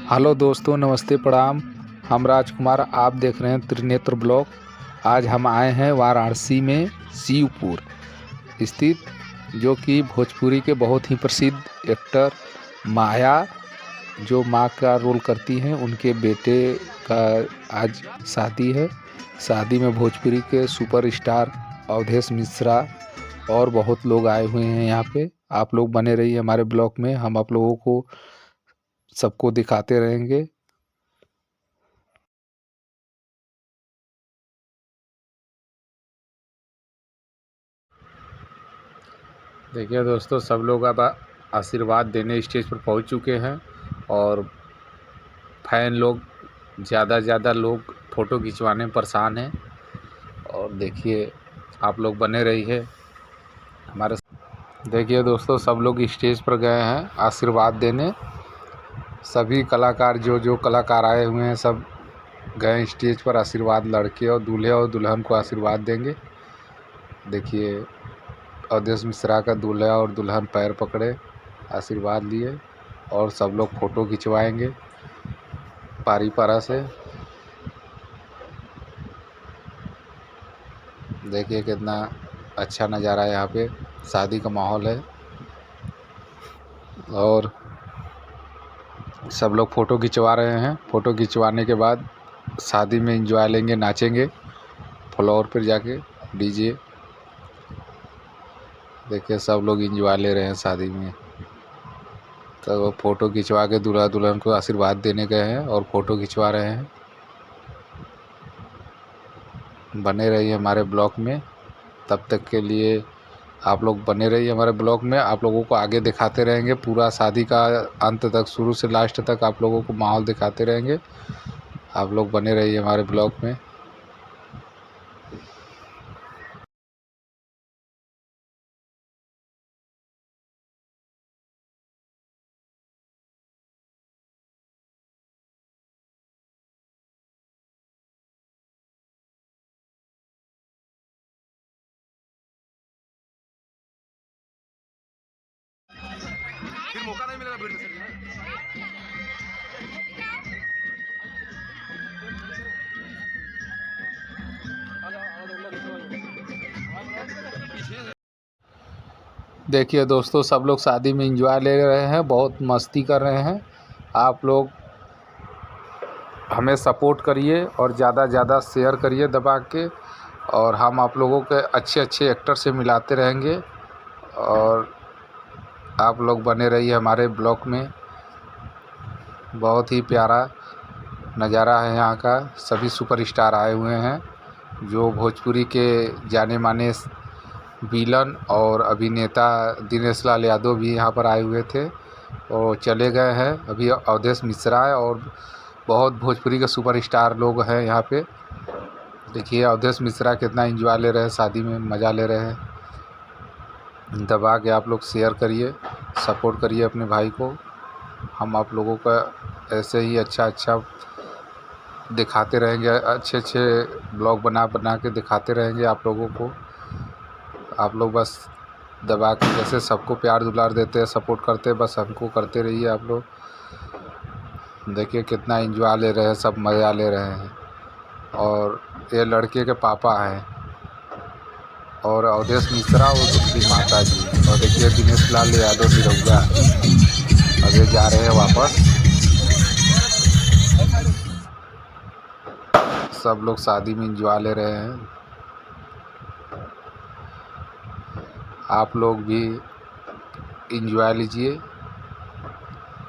Hello दोस्तों, नमस्ते, प्रणाम। हम राजकुमार, आप देख रहे हैं त्रिनेत्र ब्लॉग। आज हम आए हैं वाराणसी में शिवपुर स्थित, जो कि भोजपुरी के बहुत ही प्रसिद्ध एक्टर माया, जो माँ का रोल करती हैं, उनके बेटे का आज शादी है। शादी में भोजपुरी के सुपरस्टार अवधेश मिश्रा और बहुत लोग आए हुए हैं यहाँ पे। आप लोग बने रहिए हमारे ब्लॉग में, हम आप लोगों को सबको दिखाते रहेंगे। देखिए दोस्तों, सब लोग अब आशीर्वाद देने स्टेज पर पहुंच चुके हैं और फैन लोग ज़्यादा लोग फ़ोटो खिंचवाने में परेशान हैं। और देखिए, आप लोग बने रहिए हमारे। देखिए दोस्तों, सब लोग स्टेज पर गए हैं आशीर्वाद देने। सभी कलाकार जो कलाकार आए हुए हैं, सब गए स्टेज पर आशीर्वाद, लड़के और दूल्हे और दुल्हन को आशीर्वाद देंगे। देखिए, अवधेश मिश्रा का दूल्हा और दुल्हन पैर पकड़े, आशीर्वाद लिए और सब लोग फ़ोटो खिंचवाएंगे पारी पारा से। देखिए कितना अच्छा नज़ारा है, यहाँ पे शादी का माहौल है और सब लोग फ़ोटो खिंचवा रहे हैं। फ़ोटो खिंचवाने के बाद शादी में एंजॉय लेंगे, नाचेंगे फ्लोर पर जाके डीजे। देखिए सब लोग एंजॉय ले रहे हैं शादी में। तो वो फ़ोटो खिंचवा के दूल्हा दुल्हन को आशीर्वाद देने गए हैं और फ़ोटो खिंचवा रहे हैं। बने रहिए हमारे ब्लॉग में, तब तक के लिए आप लोग बने रहिए हमारे ब्लॉग में। आप लोगों को आगे दिखाते रहेंगे पूरा शादी का अंत तक, शुरू से लास्ट तक आप लोगों को माहौल दिखाते रहेंगे। आप लोग बने रहिए हमारे ब्लॉग में। फिर मौका नहीं मिलेगा भीड़ में से। देखिए दोस्तों, सब लोग शादी में एंजॉय ले रहे हैं, बहुत मस्ती कर रहे हैं। आप लोग हमें सपोर्ट करिए और ज़्यादा शेयर करिए दबा के, और हम आप लोगों के अच्छे एक्टर से मिलाते रहेंगे। और आप लोग बने रहिए हमारे ब्लॉग में। बहुत ही प्यारा नज़ारा है यहाँ का। सभी सुपरस्टार आए हुए हैं, जो भोजपुरी के जाने माने विलन और अभिनेता दिनेश लाल यादव भी यहाँ पर आए हुए थे और चले गए हैं। अभी अवधेश मिश्रा है और बहुत भोजपुरी के सुपरस्टार लोग हैं यहाँ पे। देखिए अवधेश मिश्रा कितना एंजॉय ले रहे हैं, शादी में मज़ा ले रहे हैं। दबा के आप लोग शेयर करिए, सपोर्ट करिए अपने भाई को। हम आप लोगों का ऐसे ही अच्छा दिखाते रहेंगे, अच्छे ब्लॉग बना के दिखाते रहेंगे आप लोगों को। आप लोग बस दबा के जैसे सबको प्यार दुलार देते हैं, सपोर्ट करते हैं, बस हमको करते रहिए आप लोग। देखिए कितना एंजॉय ले रहे हैं, सब मज़ा ले रहे हैं। और ये लड़के के पापा हैं और अवधेश मिश्रा और उसकी माता जी। और देखिए दिनेश लाल यादव निरहुआ अभी जा रहे हैं वापस। सब लोग शादी में एंजॉय ले रहे हैं। आप लोग भी एंजॉय लीजिए,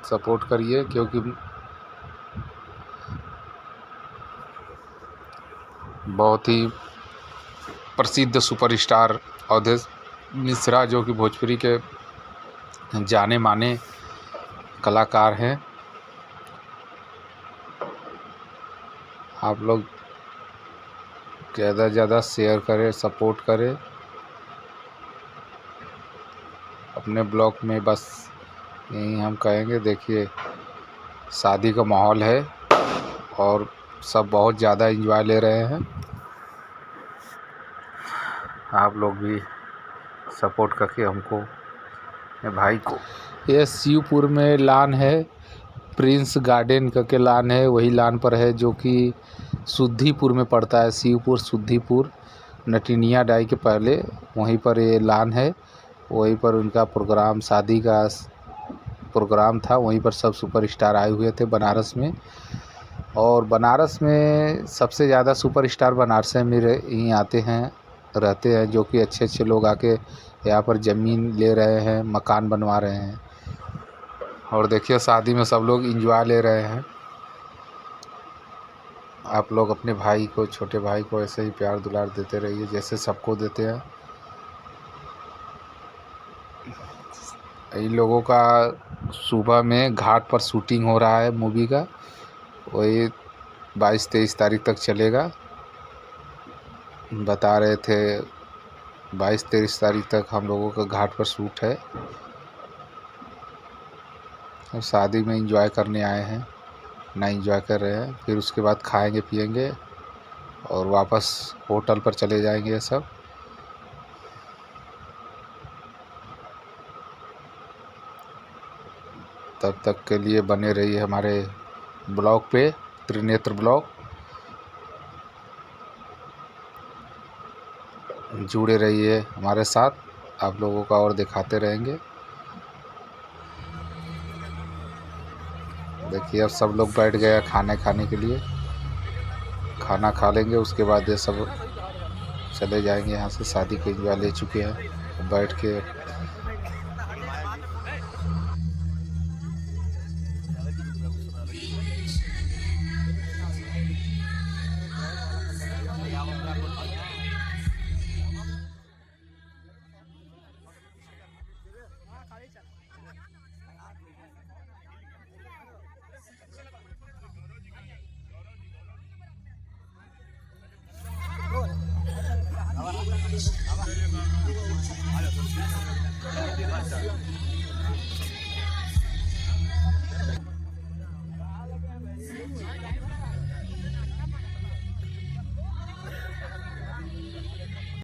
सपोर्ट करिए, क्योंकि बहुत ही प्रसिद्ध सुपरस्टार अवधेश मिश्रा, जो कि भोजपुरी के जाने माने कलाकार हैं। आप लोग ज़्यादा शेयर करें, सपोर्ट करें अपने ब्लॉग में। बस यही हम कहेंगे। देखिए शादी का माहौल है और सब बहुत ज़्यादा एंजॉय ले रहे हैं। आप लोग भी सपोर्ट करके हमको, मेरे भाई को। ये शिवपुर में लान है, प्रिंस गार्डन के लान है, वही लान पर है जो कि सुद्दीपुर में पड़ता है। शिवपुर सुद्दीपुर नटिनिया डाई के पहले वहीं पर ये लान है। वहीं पर उनका प्रोग्राम, शादी का प्रोग्राम था। वहीं पर सब सुपरस्टार आए हुए थे बनारस में। और बनारस में सबसे ज़्यादा सुपरस्टार बनारस में ही आते हैं, रहते हैं, जो कि अच्छे अच्छे लोग आके यहाँ पर ज़मीन ले रहे हैं, मकान बनवा रहे हैं। और देखिए शादी में सब लोग एंजॉय ले रहे हैं। आप लोग अपने भाई को, छोटे भाई को ऐसे ही प्यार दुलार देते रहिए जैसे सबको देते हैं। इन लोगों का सुबह में घाट पर शूटिंग हो रहा है मूवी का, वही 22-23 तारीख तक चलेगा। बता रहे थे 22-23 तारीख तक हम लोगों का घाट पर शूट है। और शादी में एंजॉय करने आए हैं, ना एंजॉय कर रहे हैं। फिर उसके बाद खाएंगे पिएंगे और वापस होटल पर चले जाएंगे ये सब। तब तक के लिए बने रहिए हमारे ब्लॉग पे, त्रिनेत्र ब्लॉग। जुड़े रहिए हमारे साथ, आप लोगों का और दिखाते रहेंगे। देखिए अब सब लोग बैठ गए खाने के लिए। खाना खा लेंगे, उसके बाद ये सब चले जाएंगे यहाँ से। शादी के एंजॉय ले चुके हैं, बैठ के